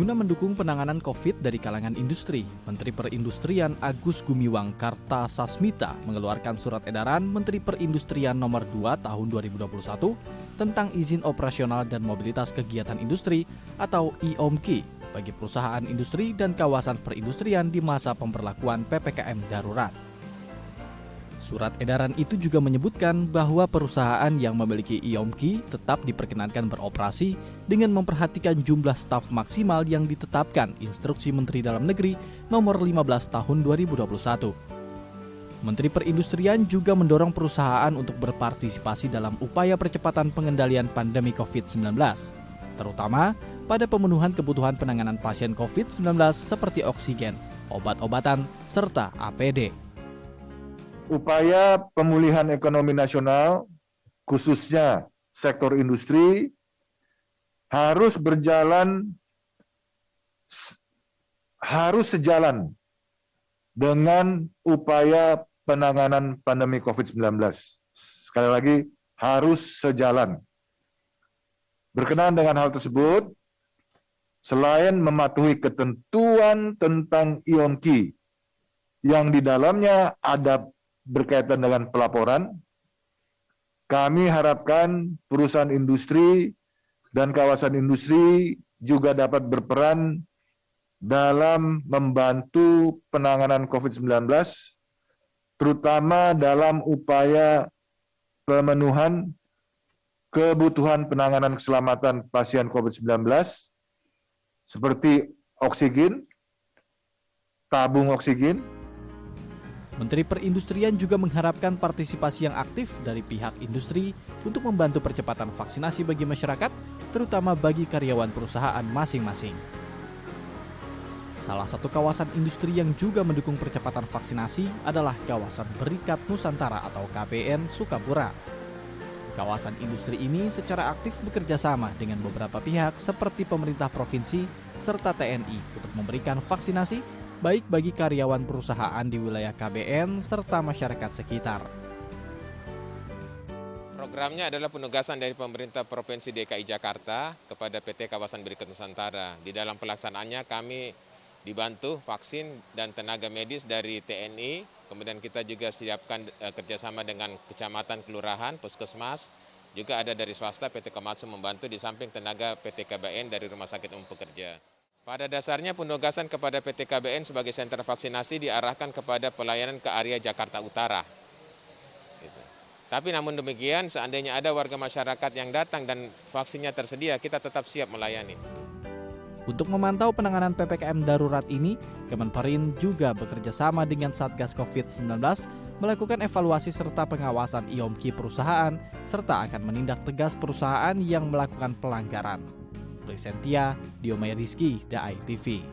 Guna mendukung penanganan COVID dari kalangan industri, Menteri Perindustrian Agus Gumiwang Kartasasmita mengeluarkan surat edaran Menteri Perindustrian Nomor 2 Tahun 2021 tentang izin operasional dan mobilitas kegiatan industri atau IOMKI bagi perusahaan industri dan kawasan perindustrian di masa pemberlakuan PPKM darurat. Surat edaran itu juga menyebutkan bahwa perusahaan yang memiliki IOMKI tetap diperkenankan beroperasi dengan memperhatikan jumlah staf maksimal yang ditetapkan Instruksi Menteri Dalam Negeri Nomor 15 Tahun 2021. Menteri Perindustrian juga mendorong perusahaan untuk berpartisipasi dalam upaya percepatan pengendalian pandemi COVID-19, terutama pada pemenuhan kebutuhan penanganan pasien COVID-19 seperti oksigen, obat-obatan, serta APD. Upaya pemulihan ekonomi nasional, khususnya sektor industri, harus sejalan dengan upaya penanganan pandemi COVID-19. Sekali lagi, harus sejalan. Berkenaan dengan hal tersebut, selain mematuhi ketentuan tentang IOMKI, yang di dalamnya ada berkaitan dengan pelaporan, kami harapkan perusahaan industri dan kawasan industri juga dapat berperan dalam membantu penanganan COVID-19, terutama dalam upaya pemenuhan kebutuhan penanganan keselamatan pasien COVID-19, seperti oksigen, tabung oksigen. Menteri Perindustrian juga mengharapkan partisipasi yang aktif dari pihak industri untuk membantu percepatan vaksinasi bagi masyarakat, terutama bagi karyawan perusahaan masing-masing. Salah satu kawasan industri yang juga mendukung percepatan vaksinasi adalah kawasan Berikat Nusantara atau KBN Sukapura. Kawasan industri ini secara aktif bekerja sama dengan beberapa pihak seperti pemerintah provinsi serta TNI untuk memberikan vaksinasi baik bagi karyawan perusahaan di wilayah KBN serta masyarakat sekitar. Programnya adalah penugasan dari pemerintah Provinsi DKI Jakarta kepada PT Kawasan Berikat Nusantara. Di dalam pelaksanaannya kami dibantu vaksin dan tenaga medis dari TNI, kemudian kita juga siapkan kerjasama dengan kecamatan, kelurahan, puskesmas, juga ada dari swasta PT Komatsu membantu di samping tenaga PT KBN dari Rumah Sakit Umum Pekerja. Pada dasarnya penugasan kepada PT KBN sebagai sentra vaksinasi diarahkan kepada pelayanan ke area Jakarta Utara. Gitu. Tapi namun demikian, seandainya ada warga masyarakat yang datang dan vaksinnya tersedia, kita tetap siap melayani. Untuk memantau penanganan PPKM darurat ini, Kemenperin juga bekerja sama dengan Satgas COVID-19 melakukan evaluasi serta pengawasan IOMKI perusahaan, serta akan menindak tegas perusahaan yang melakukan pelanggaran. Presentia, Diomay Rizky, DAI TV.